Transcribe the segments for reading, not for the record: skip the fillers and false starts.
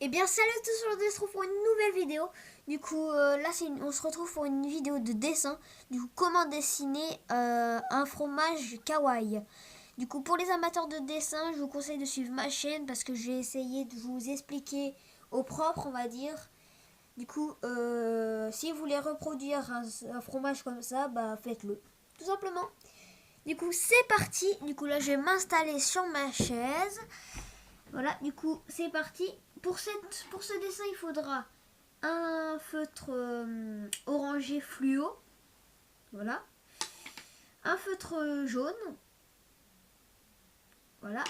Eh bien salut à tous, aujourd'hui on se retrouve pour une nouvelle vidéo. Du coup là on se retrouve pour une vidéo de dessin. Du coup comment dessiner un fromage kawaii. Du coup pour les amateurs de dessin, je vous conseille de suivre ma chaîne parce que j'ai essayé de vous expliquer au propre, on va dire. Du coup si vous voulez reproduire un fromage comme ça, bah faites-le tout simplement. Du coup c'est parti. Du coup là je vais m'installer sur ma chaise. Voilà, du coup, c'est parti. Pour ce dessin, il faudra un feutre orangé fluo. Voilà. Un feutre jaune. Voilà.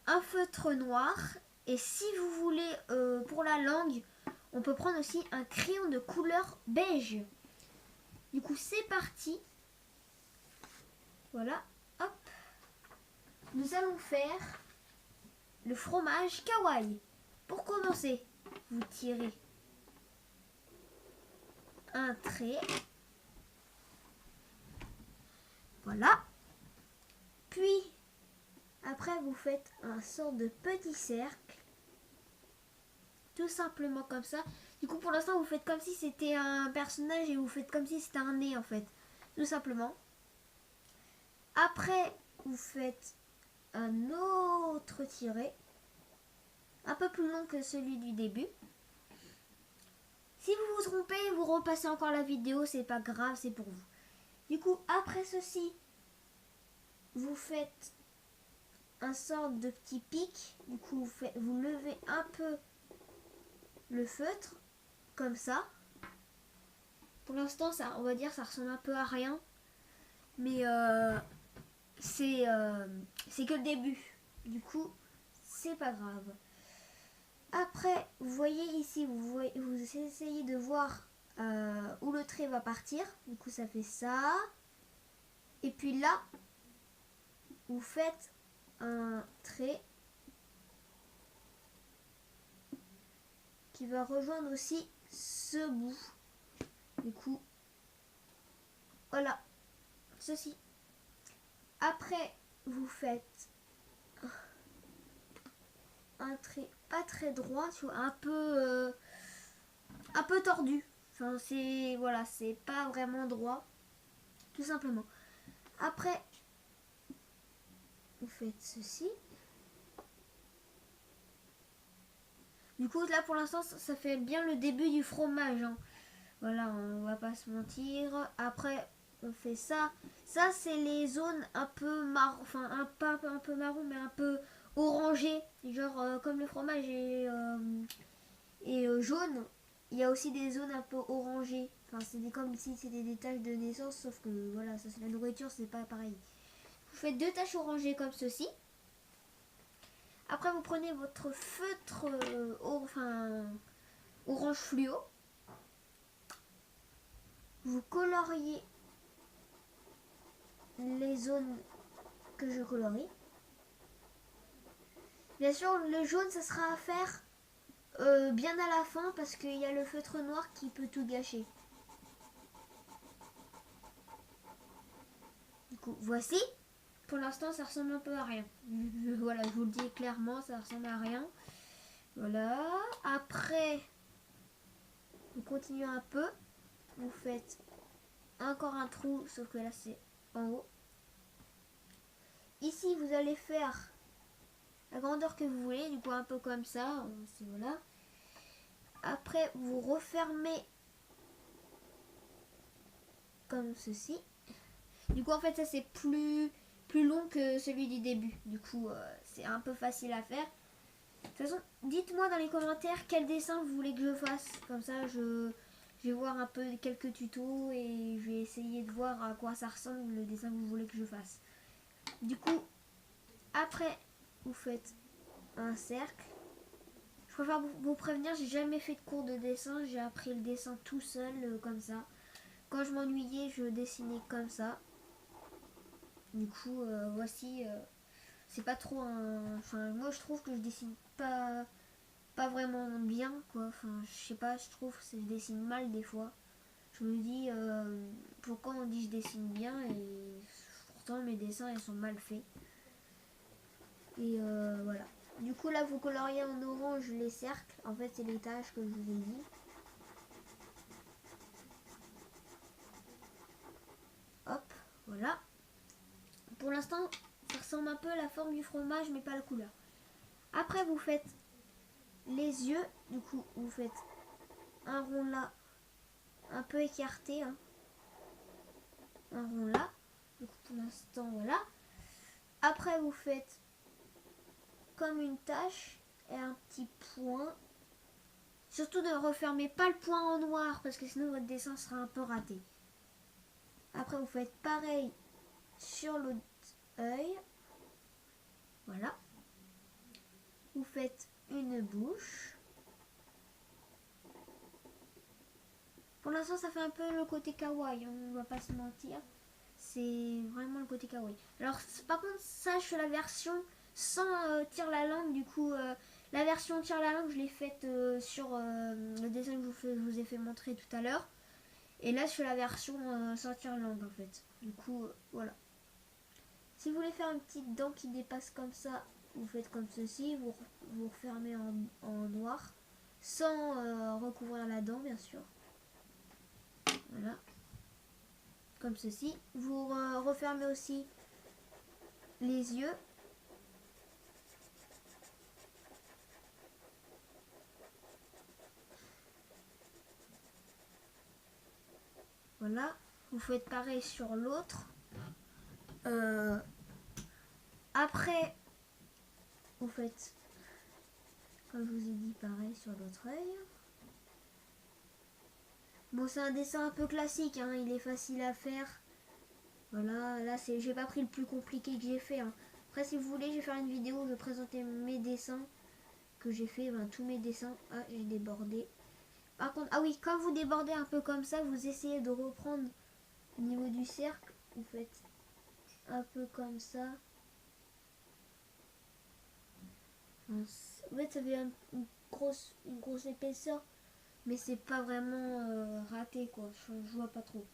Un feutre noir. Et si vous voulez, pour la langue, on peut prendre aussi un crayon de couleur beige. Du coup, c'est parti. Voilà. Hop. Nous allons faire le fromage kawaii. Pour commencer, vous tirez un trait. Voilà. Puis, après, vous faites un sort de petit cercle. Tout simplement comme ça. Du coup, pour l'instant, vous faites comme si c'était un personnage et vous faites comme si c'était un nez, en fait. Tout simplement. Après, vous faites un autre tiré. Un peu plus long que celui du début. Si vous vous trompez, vous repassez encore la vidéo. C'est pas grave, c'est pour vous. Du coup, après ceci, vous faites un sort de petit pic. Du coup, vous levez un peu le feutre, comme ça. Pour l'instant, ça, on va dire, ça ressemble un peu à rien. Mais c'est que le début. Du coup, c'est pas grave. Après, vous voyez ici, vous essayez de voir où le trait va partir. Du coup, ça fait ça. Et puis là, vous faites un trait qui va rejoindre aussi ce bout. Du coup, voilà, ceci. Après, vous faites un trait pas très droit, un peu tordu. Enfin, c'est voilà, c'est pas vraiment droit, tout simplement. Après, vous faites ceci. Du coup, là pour l'instant, ça fait bien le début du fromage. Hein. Voilà, on va pas se mentir. Après, on fait ça. Ça, c'est les zones un peu marron, enfin pas un peu marron, mais un peu orangé, genre comme le fromage est jaune. Il y a aussi des zones un peu orangées. Enfin, c'est comme si c'était des taches de naissance, sauf que voilà, ça c'est la nourriture, c'est pas pareil. Vous faites deux taches orangées comme ceci. Après, vous prenez votre feutre orange fluo. Vous coloriez les zones que je colorie. Bien sûr, le jaune, ça sera à faire bien à la fin parce qu'il y a le feutre noir qui peut tout gâcher. Du coup, voici. Pour l'instant, ça ressemble un peu à rien. Voilà, je vous le dis clairement, ça ressemble à rien. Voilà. Après, vous continuez un peu. Vous faites encore un trou, sauf que là, c'est en haut. Ici, vous allez faire la grandeur que vous voulez, du coup, un peu comme ça. Voilà. Après, vous refermez comme ceci. Du coup, en fait, ça, c'est plus long que celui du début. Du coup, c'est un peu facile à faire. De toute façon, dites-moi dans les commentaires quel dessin vous voulez que je fasse. Comme ça, je vais voir un peu quelques tutos et je vais essayer de voir à quoi ça ressemble le dessin que vous voulez que je fasse. Du coup, après, vous faites un cercle. Je préfère vous prévenir, j'ai jamais fait de cours de dessin. J'ai appris le dessin tout seul, comme ça. Quand je m'ennuyais, je dessinais comme ça. Du coup, voici... c'est pas trop un... Enfin, moi, je trouve que je dessine pas vraiment bien, quoi. Enfin, je sais pas, je trouve que je dessine mal des fois. Je me dis, pourquoi on dit je dessine bien et pourtant mes dessins, ils sont mal faits. Et voilà. Du coup là vous coloriez en orange les cercles. En fait c'est les tâches que je vous ai dit. Hop, voilà. Pour l'instant ça ressemble un peu à la forme du fromage mais pas la couleur. Après vous faites les yeux. Du coup vous faites un rond là, un peu écarté. Hein. Un rond là. Du coup pour l'instant voilà. Après vous faites comme une tache et un petit point. Surtout ne refermez pas le point en noir parce que sinon votre dessin sera un peu raté. Après vous faites pareil sur l'autre œil. Voilà. Vous faites une bouche. Pour l'instant ça fait un peu le côté kawaii, on va pas se mentir. C'est vraiment le côté kawaii. Alors par contre ça je fais la version sans tire la langue. Du coup la version tire la langue je l'ai faite sur le dessin que je vous ai fait montrer tout à l'heure. Et là je fais la version sans tire la langue en fait. Du coup voilà. Si vous voulez faire une petite dent qui dépasse comme ça, vous faites comme ceci. Vous refermez en noir sans recouvrir la dent bien sûr. Voilà. Comme ceci. Vous refermez aussi les yeux. Voilà. Vous faites pareil sur l'autre. Après, vous faites, comme je vous ai dit, pareil sur l'autre œil. Bon, c'est un dessin un peu classique, hein, il est facile à faire. Voilà, là, j'ai pas pris le plus compliqué que j'ai fait. Hein. Après, si vous voulez, je vais faire une vidéo où je vais présenter mes dessins que j'ai fait, tous mes dessins. Ah, j'ai débordé. Par contre, ah oui, quand vous débordez un peu comme ça, vous essayez de reprendre au niveau du cercle. Vous faites un peu comme ça. En fait, ça fait une grosse épaisseur, mais c'est pas vraiment raté, quoi. Je vois pas trop.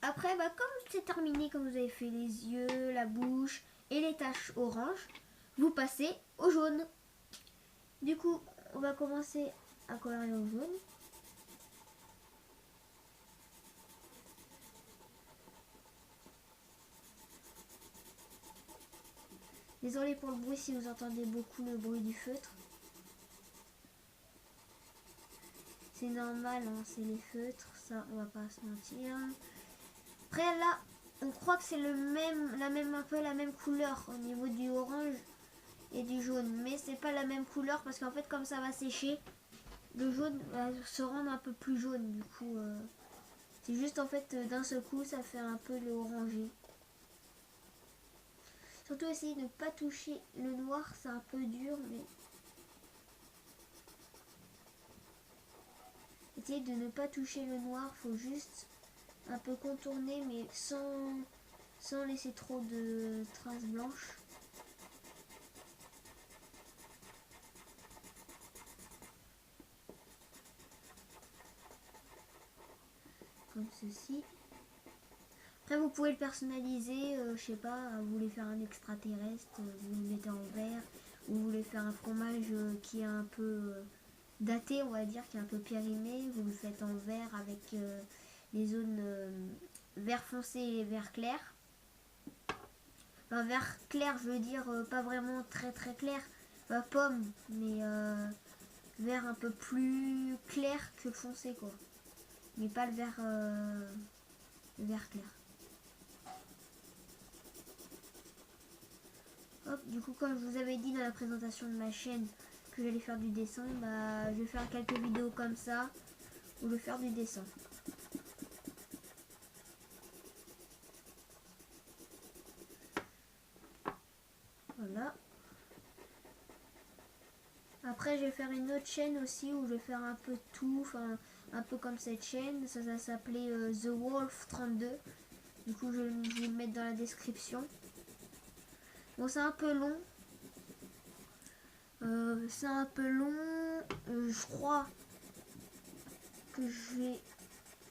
Après, comme c'est terminé, comme vous avez fait les yeux, la bouche et les taches orange, vous passez au jaune. Du coup, on va commencer à colorer au jaune. Désolé pour le bruit si vous entendez beaucoup le bruit du feutre. C'est normal, hein, c'est les feutres, ça on va pas se mentir. Après là, on croit que c'est un peu la même couleur au niveau du orange et du jaune, mais c'est pas la même couleur parce qu'en fait comme ça va sécher, le jaune va se rendre un peu plus jaune. Du coup, c'est juste en fait d'un seul coup ça fait un peu le orangé. Surtout essayer de ne pas toucher le noir, c'est un peu dur, mais essayez de ne pas toucher le noir, faut juste un peu contourner mais sans laisser trop de traces blanches. Comme ceci. Après vous pouvez le personnaliser, je sais pas, vous voulez faire un extraterrestre, vous le mettez en vert, ou vous voulez faire un fromage qui est un peu daté, on va dire, qui est un peu périmé, vous le faites en vert avec les zones vert foncé et vert clair. Enfin, vert clair, je veux dire, pas vraiment très clair, pas pomme, mais vert un peu plus clair que le foncé, quoi. Mais pas le vert clair. Hop, du coup, comme je vous avais dit dans la présentation de ma chaîne que j'allais faire du dessin, je vais faire quelques vidéos comme ça où je vais faire du dessin. Voilà. Après, je vais faire une autre chaîne aussi où je vais faire un peu de tout, enfin un peu comme cette chaîne. Ça s'appelait The Wolf 32. Du coup, je vais vous le mettre dans la description. Bon, c'est un peu long. Je crois que je vais... De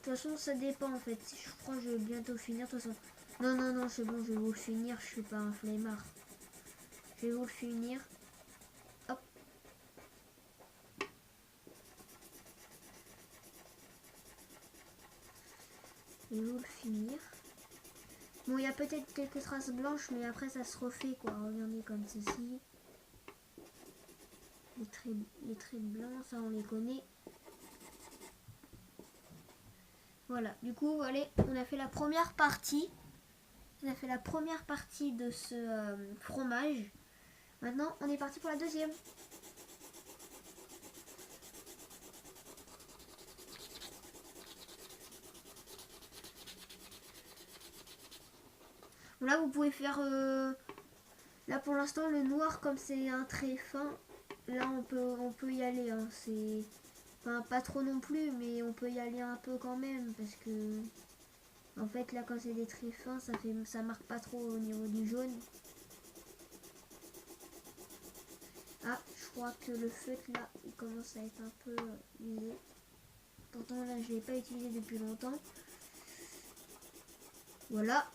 toute façon, ça dépend en fait. Je crois que je vais bientôt finir. De toute façon, non, c'est bon, je vais vous finir. Je suis pas un flemmard. Je vais vous le finir. Hop. Je vais vous le finir. Bon, il y a peut-être quelques traces blanches, mais après ça se refait quoi. Regardez comme ceci. Les traits blancs, ça on les connaît. Voilà, du coup, allez, on a fait la première partie. On a fait la première partie de ce fromage. Maintenant, on est parti pour la deuxième. Là, vous pouvez faire... là, pour l'instant, le noir, comme c'est un trait fin, là, on peut y aller. Hein. C'est... Enfin, pas trop non plus, mais on peut y aller un peu quand même. Parce que... En fait, là, quand c'est des traits fins, ça marque pas trop au niveau du jaune. Ah, je crois que le feutre, là, il commence à être un peu usé. Pourtant, là, je l'ai pas utilisé depuis longtemps. Voilà.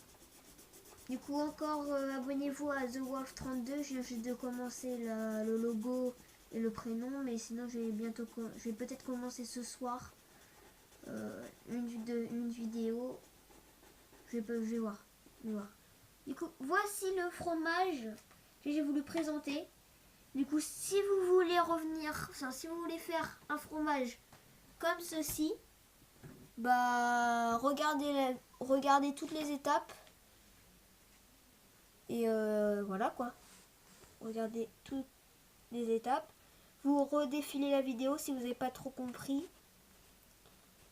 Du coup, encore, abonnez-vous à The Wolf 32. Je viens juste de commencer le logo et le prénom. Mais sinon, je vais peut-être commencer ce soir une vidéo. Je vais voir. Du coup, voici le fromage que j'ai voulu présenter. Du coup, si vous voulez si vous voulez faire un fromage comme ceci, bah regardez toutes les étapes. Et voilà quoi. Regardez toutes les étapes. Vous redéfilez la vidéo si vous n'avez pas trop compris.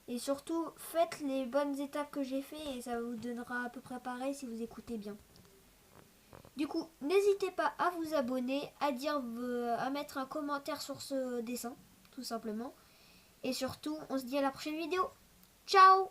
Et surtout, faites les bonnes étapes que j'ai fait et ça vous donnera à peu près pareil si vous écoutez bien. Du coup, n'hésitez pas à vous abonner, à mettre un commentaire sur ce dessin, tout simplement. Et surtout, on se dit à la prochaine vidéo. Ciao!